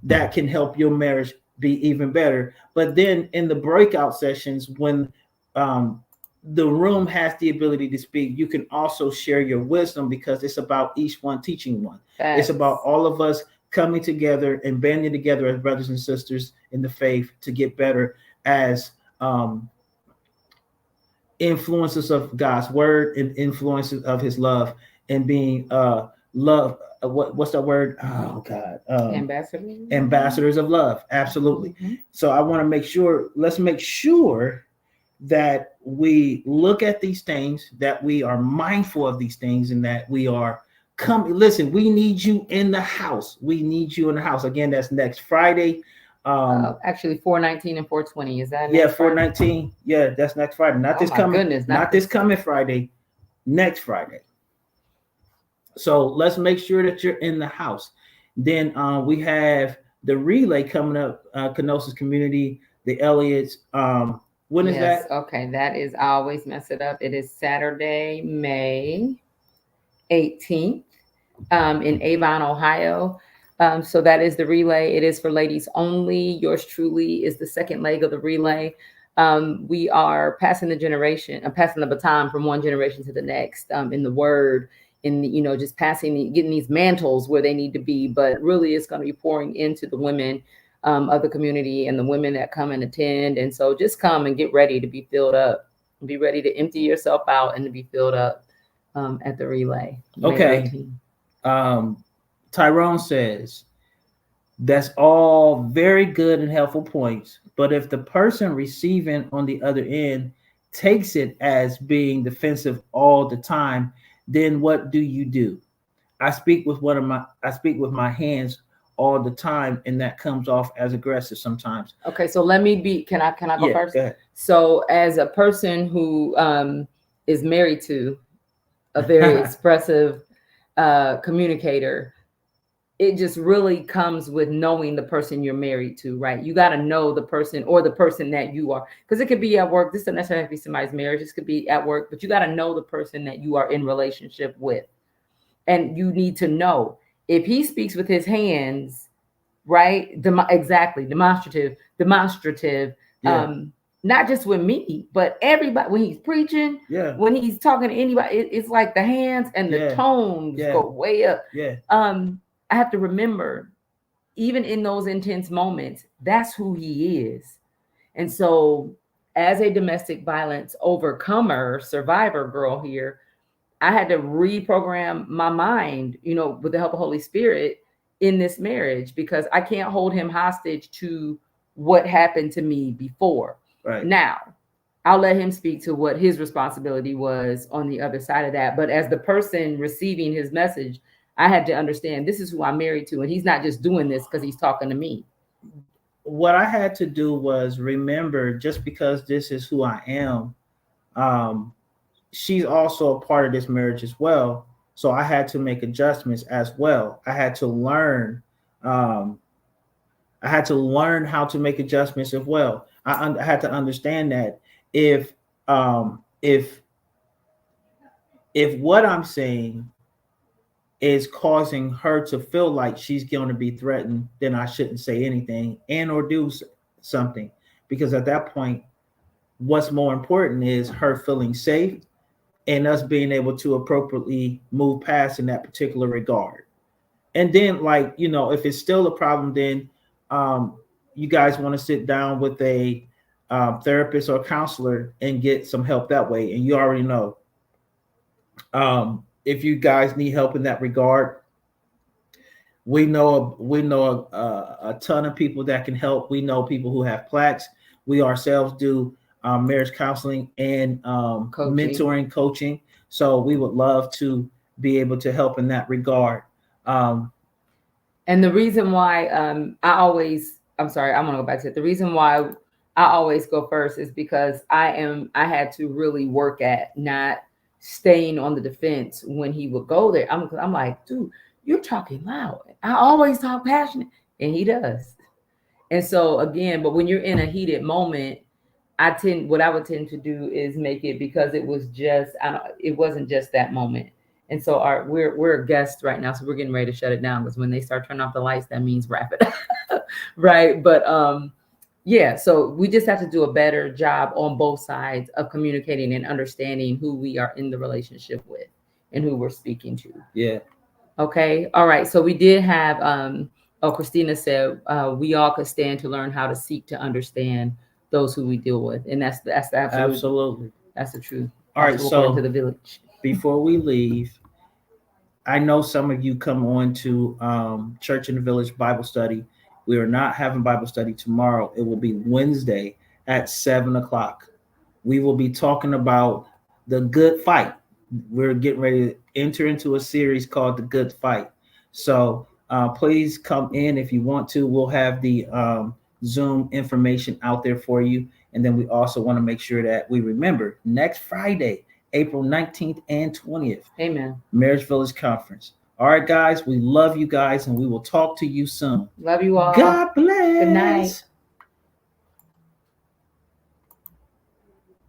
that can help your marriage be even better. But then in the breakout sessions, when the room has the ability to speak, you can also share your wisdom, because it's about each one teaching one. Thanks. It's about all of us coming together and banding together as brothers and sisters in the faith to get better as influences of God's word and influences of his love, and being love. What's that word? Oh God. Ambassador. Ambassadors of love. Absolutely. Mhm. So I want to make sure. Let's make sure that we look at these things, that we are mindful of these things, and that we are come. Listen, we need you in the house. We need you in the house. Again, that's next Friday. Actually, 419 and 420. Is that Yeah, next Friday? 419. Yeah, that's next Friday. Not Oh this my coming. goodness, Not this coming Friday. Next Friday. So let's make sure that you're in the house. Then we have the relay coming up, Kenosis Community, the Elliots. When is Yes. that? Okay. That is, I always mess it up. It is Saturday, May 18th, in Avon, Ohio. So that is the relay. It is for ladies only. Yours truly is the second leg of the relay. We are passing passing the baton from one generation to the next, in the word, in just getting these mantles where they need to be. But really, it's going to be pouring into the women of the community and the women that come and attend. And so, just come and get ready to be filled up. Be ready to empty yourself out and to be filled up at the relay. Okay. Tyrone says that's all very good and helpful points, but if the person receiving on the other end takes it as being defensive all the time, then what do you do? I speak with my hands all the time, and that comes off as aggressive sometimes. Okay, so let me be. Can I go first? Go ahead. So, as a person who is married to a very expressive communicator, it just really comes with knowing the person you're married to, right? You got to know the person, or the person that you are, because it could be at work. This doesn't necessarily have to be somebody's marriage. This could be at work, but you got to know the person that you are in relationship with. And you need to know if he speaks with his hands, right? Exactly. Demonstrative. Yeah. Not just with me, but everybody, when he's preaching, when he's talking to anybody, it's like the hands and the tones go way up. I have to remember, even in those intense moments, that's who he is. And so, as a domestic violence overcomer, survivor girl here, I had to reprogram my mind, with the help of Holy Spirit in this marriage, because I can't hold him hostage to what happened to me before. Right. Now, I'll let him speak to what his responsibility was on the other side of that. But as the person receiving his message, I had to understand this is who I'm married to, and he's not just doing this because he's talking to me. What I had to do was remember, just because this is who I am, she's also a part of this marriage as well. So I had to make adjustments as well. I had to learn. I had to learn how to make adjustments as well. I had to understand that if what I'm saying is causing her to feel like she's going to be threatened, then I shouldn't say anything and or do something, because at that point, what's more important is her feeling safe and us being able to appropriately move past in that particular regard. And then, if it's still a problem, then you guys want to sit down with a therapist or counselor and get some help that way. And you already know, if you guys need help in that regard, we know a ton of people that can help. We know people who have plaques. We ourselves do marriage counseling and mentoring, coaching. So we would love to be able to help in that regard. And the reason why I'm going to go back to it. The reason why I always go first is because I had to really work at not staying on the defense when he would go there. I'm like, dude, you're talking loud. I always talk passionate, and he does. And so again, but when you're in a heated moment, what I would tend to do is make it, because it wasn't just that moment. And so we're guests right now, so we're getting ready to shut it down, because when they start turning off the lights, that means wrap it up. Right. But yeah, so we just have to do a better job on both sides of communicating and understanding who we are in the relationship with and who we're speaking to. Yeah. Okay. All right. So we did have Christina said we all could stand to learn how to seek to understand those who we deal with. And that's absolutely that's the truth. All right. So to the village. Before we leave, I know some of you come on to Church in the Village Bible study. We are not having Bible study tomorrow. It will be Wednesday at 7 o'clock. We will be talking about the good fight. We're getting ready to enter into a series called The Good Fight. So please come in if you want to. We'll have the Zoom information out there for you. And then we also want to make sure that we remember next Friday, April 19th and 20th. Amen. Marriage Village Conference. All right, guys, we love you guys, and we will talk to you soon. Love you all. God bless. Good night.